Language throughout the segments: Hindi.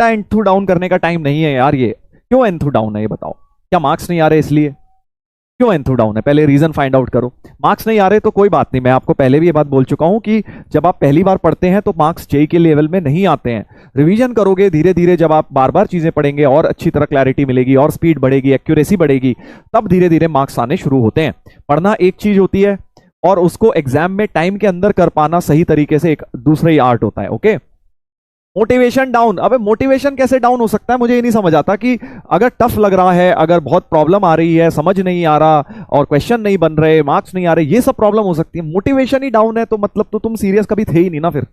बेटा एंथू डाउन करने का टाइम नहीं है यार। ये क्यों एंथू डाउन है ये बताओ? क्या मार्क्स नहीं आ रहे इसलिए? क्यों एंथू डाउन है? पहले रीजन फाइंड आउट करो। मार्क्स नहीं आ रहे तो कोई बात नहीं, मैं आपको पहले भी ये बात बोल चुका हूं कि जब आप पहली बार पढ़ते हैं तो मार्क्स जेई के लेवल में नहीं आते हैं। रिवीजन करोगे धीरे धीरे, जब आप बार बार चीजें पढ़ेंगे और अच्छी तरह क्लैरिटी मिलेगी और स्पीड बढ़ेगी, एक्यूरेसी बढ़ेगी, तब धीरे धीरे मार्क्स आने शुरू होते हैं। पढ़ना एक चीज होती है और उसको एग्जाम में टाइम के अंदर कर पाना सही तरीके से एक दूसरा ही आर्ट होता है। Okay, motivation down. अबे मोटिवेशन कैसे डाउन हो सकता है? मुझे ये नहीं समझ आता कि अगर टफ लग रहा है, अगर बहुत प्रॉब्लम आ रही है, समझ नहीं आ रहा और क्वेश्चन नहीं बन रहे, मार्क्स नहीं आ रहे, ये सब प्रॉब्लम हो सकती है। मोटिवेशन ही डाउन है तो मतलब तो तुम सीरियस कभी थे ही नहीं ना। फिर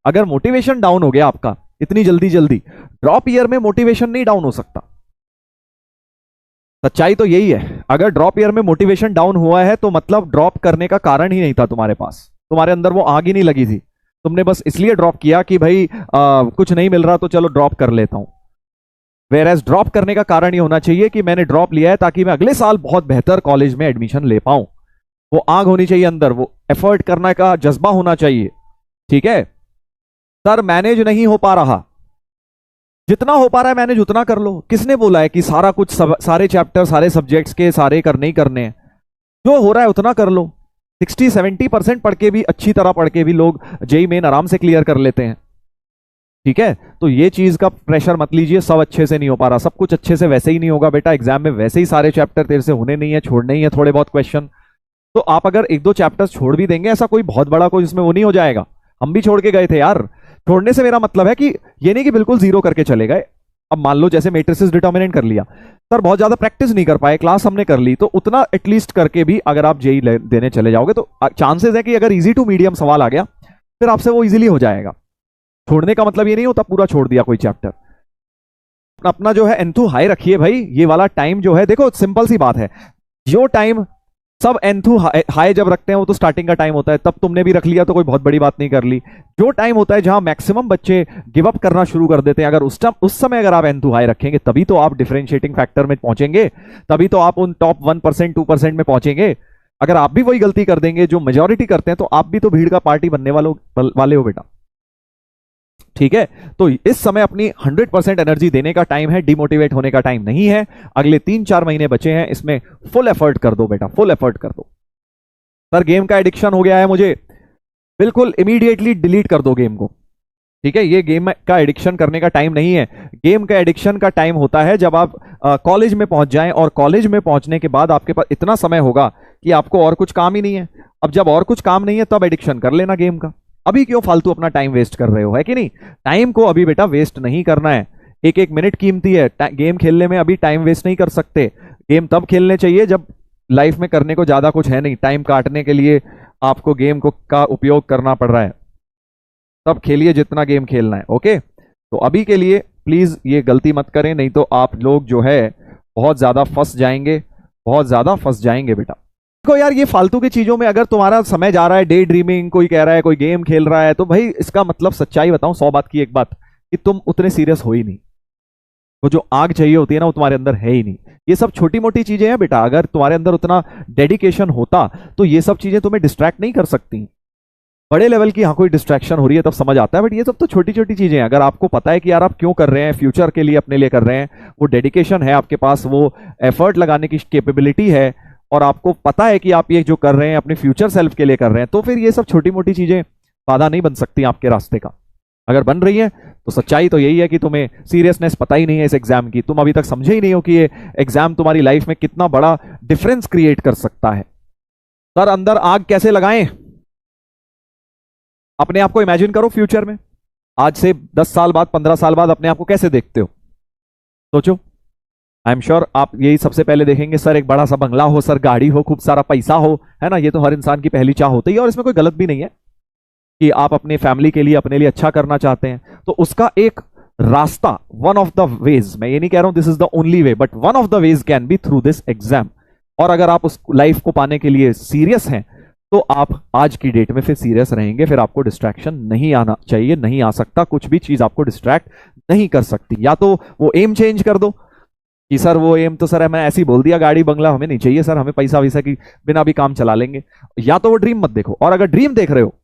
अगर मोटिवेशन डाउन हो गया आपका इतनी जल्दी जल्दी, ड्रॉप ईयर में मोटिवेशन नहीं डाउन हो सकता। सच्चाई तो यही है। अगर ड्रॉप ईयर में मोटिवेशन डाउन हुआ है तो मतलब ड्रॉप करने का कारण ही नहीं था तुम्हारे पास, तुम्हारे अंदर वो आग ही नहीं लगी थी। तुमने बस इसलिए ड्रॉप किया कि भाई कुछ नहीं मिल रहा तो चलो ड्रॉप कर लेता हूं। वेयरएज ड्रॉप करने का कारण ये होना चाहिए कि मैंने ड्रॉप लिया है ताकि मैं अगले साल बहुत बेहतर कॉलेज में एडमिशन ले पाऊं। वो आग होनी चाहिए अंदर, वो एफर्ट करने का जज्बा होना चाहिए। ठीक है सर, मैनेज नहीं हो पा रहा, जितना हो पा रहा है मैनेज उतना कर लो। किसने बोला है कि सारा कुछ सारे चैप्टर सारे सब्जेक्ट्स के सारे करने ही करने हैं? जो हो रहा है उतना कर लो। 60-70% पढ़ के भी, अच्छी तरह पढ़ के भी लोग जेई मेन आराम से क्लियर कर लेते हैं। ठीक है, तो ये चीज का प्रेशर मत लीजिए सब अच्छे से नहीं हो पा रहा। सब कुछ अच्छे से वैसे ही नहीं होगा बेटा, एग्जाम में वैसे ही सारे चैप्टर तेरे से होने नहीं है, छोड़ने ही है थोड़े बहुत क्वेश्चन। तो आप अगर एक दो चैप्टर्स छोड़ भी देंगे, ऐसा कोई बहुत बड़ा कोई इसमें वो नहीं हो जाएगा। हम भी छोड़ के गए थे यार। छोड़ने से मेरा मतलब है कि ये नहीं कि बिल्कुल जीरो करके चले गए। अब मान लो जैसे मैट्रिसेस डिटर्मिनेंट कर लिया सर, बहुत ज्यादा प्रैक्टिस नहीं कर पाए, क्लास हमने कर ली, तो उतना एटलीस्ट करके भी अगर आप जेई देने चले जाओगे तो चांसेस है कि अगर इजी टू मीडियम सवाल आ गया फिर आपसे वो इजीली हो जाएगा। छोड़ने का मतलब ये नहीं होता पूरा छोड़ दिया कोई चैप्टर। अपना जो है एंथू हाई रखिए भाई। ये वाला टाइम जो है, देखो सिंपल सी बात है, जो टाइम सब एंथू हाई जब रखते हैं वो तो स्टार्टिंग का टाइम होता है, तब तुमने भी रख लिया तो कोई बहुत बड़ी बात नहीं कर ली। जो टाइम होता है जहां मैक्सिमम बच्चे गिव अप करना शुरू कर देते हैं, अगर उस समय अगर आप एंथू हाई रखेंगे तभी तो आप डिफरेंशिएटिंग फैक्टर में पहुंचेंगे, तभी तो आप उन टॉप 1% 2% में पहुंचेंगे। अगर आप भी वही गलती कर देंगे जो मेजोरिटी करते हैं तो आप भी तो भीड़ का पार्टी बनने वाले हो बेटा। ठीक है, तो इस समय अपनी 100% एनर्जी देने का टाइम है, डिमोटिवेट होने का टाइम नहीं है। अगले 3-4 महीने बचे हैं, इसमें फुल एफर्ट कर दो बेटा, फुल एफर्ट कर दो। सर गेम का एडिक्शन हो गया है मुझे, बिल्कुल इमीडिएटली डिलीट कर दो गेम को। ठीक है, ये गेम का एडिक्शन करने का टाइम नहीं है। गेम का एडिक्शन का टाइम होता है जब आप कॉलेज में पहुंच जाएं, और कॉलेज में पहुंचने के बाद आपके पास इतना समय होगा कि आपको और कुछ काम ही नहीं है। अब जब और कुछ काम नहीं है तब एडिक्शन कर लेना गेम का। अभी क्यों फालतू अपना टाइम वेस्ट कर रहे हो, है कि नहीं? टाइम को अभी बेटा वेस्ट नहीं करना है। एक एक मिनट कीमती है, गेम खेलने में अभी टाइम वेस्ट नहीं कर सकते। गेम तब खेलने चाहिए जब लाइफ में करने को ज्यादा कुछ है नहीं, टाइम काटने के लिए आपको गेम को का उपयोग करना पड़ रहा है, तब खेलिए जितना गेम खेलना है। ओके, तो अभी के लिए प्लीज ये गलती मत करें, नहीं तो आप लोग जो है बहुत ज्यादा फंस जाएंगे, बहुत ज्यादा फंस जाएंगे बेटा। देखो यार, ये फालतू की चीजों में अगर तुम्हारा समय जा रहा है, डे ड्रीमिंग कोई कह रहा है, कोई गेम खेल रहा है, तो भाई इसका मतलब सच्चाई बताऊं 100 बात की एक बात, कि तुम उतने सीरियस हो ही नहीं। वो जो आग चाहिए होती है ना वो तुम्हारे अंदर है ही नहीं। ये सब छोटी मोटी चीजें हैं बेटा, अगर तुम्हारे अंदर उतना डेडिकेशन होता तो ये सब चीजें तुम्हें डिस्ट्रैक्ट नहीं कर सकती। बड़े लेवल की हाँ कोई डिस्ट्रैक्शन हो रही है तब समझ आता है, बट ये सब तो छोटी छोटी चीजें हैं। अगर आपको पता है कि यार आप क्यों कर रहे हैं, फ्यूचर के लिए अपने लिए कर रहे हैं, वो डेडिकेशन है आपके पास, वो एफर्ट लगाने की कैपेबिलिटी है, और आपको पता है कि आप ये जो कर रहे हैं अपने फ्यूचर सेल्फ के लिए कर रहे हैं, तो फिर ये सब छोटी मोटी चीजें बाधा नहीं बन सकती आपके रास्ते का। अगर बन रही है तो सच्चाई तो यही है कि तुम्हें सीरियसनेस पता ही नहीं है इस एग्जाम की, तुम अभी तक समझे ही नहीं हो कि ये एग्जाम तुम्हारी लाइफ में कितना बड़ा डिफरेंस क्रिएट कर सकता है। सर अंदर आग कैसे लगाएं? अपने आप को इमेजिन करो फ्यूचर में, आज से 10 साल बाद 15 साल बाद अपने आप को कैसे देखते हो, सोचो। आई एम श्योर आप यही सबसे पहले देखेंगे, सर एक बड़ा सा बंगला हो, सर गाड़ी हो, खूब सारा पैसा हो, है ना? ये तो हर इंसान की पहली चाह होती है, और इसमें कोई गलत भी नहीं है कि आप अपने फैमिली के लिए, अपने लिए अच्छा करना चाहते हैं। तो उसका एक रास्ता, वन ऑफ द वेज, मैं ये नहीं कह रहा हूं this is the only way, but one of the ways can be through this exam. और अगर आप उस लाइफ को पाने के लिए सीरियस हैं तो आप आज की डेट में फिर सीरियस रहेंगे, फिर आपको डिस्ट्रैक्शन नहीं आना चाहिए, नहीं आ सकता, कुछ भी चीज आपको डिस्ट्रैक्ट नहीं कर सकती। या तो वो एम चेंज कर दो कि सर वो एम तो सर मैं ऐसे ही बोल दिया, गाड़ी बंगला हमें नहीं चाहिए सर, हमें पैसा वैसा की बिना भी काम चला लेंगे। या तो वो ड्रीम मत देखो, और अगर ड्रीम देख रहे हो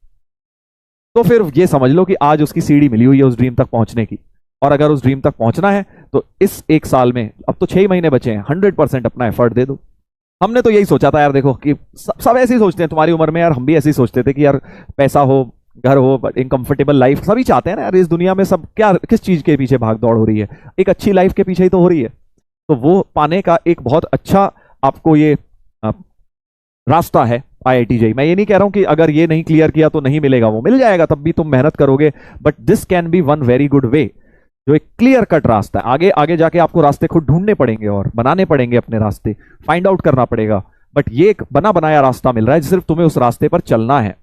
तो फिर ये समझ लो कि आज उसकी सीढ़ी मिली हुई है उस ड्रीम तक पहुंचने की। और अगर उस ड्रीम तक पहुंचना है तो इस एक साल में, अब तो 6 महीने बचे हैं, 100% अपना एफर्ट दे दो। हमने तो यही सोचा था यार, देखो कि सब ऐसे ही सोचते हैं तुम्हारी उम्र में यार, हम भी ऐसे ही सोचते थे कि यार पैसा हो, घर हो, इन कंफर्टेबल लाइफ सभी चाहते हैं ना यार इस दुनिया में। सब क्या, किस चीज के पीछे भाग दौड़ हो रही है, एक अच्छी लाइफ के पीछे ही तो हो रही है। तो वो पाने का एक बहुत अच्छा आपको ये अ, रास्ता है आईआईटी जेईई। मैं ये नहीं कह रहा हूं कि अगर ये नहीं क्लियर किया तो नहीं मिलेगा, वो मिल जाएगा, तब भी तुम मेहनत करोगे। But this can be one very good way, जो एक क्लियर कट रास्ता है। आगे आगे जाके आपको रास्ते खुद ढूंढने पड़ेंगे और बनाने पड़ेंगे अपने रास्ते, फाइंड आउट करना पड़ेगा। बट ये एक बना बनाया रास्ता मिल रहा है, सिर्फ तुम्हें उस रास्ते पर चलना है।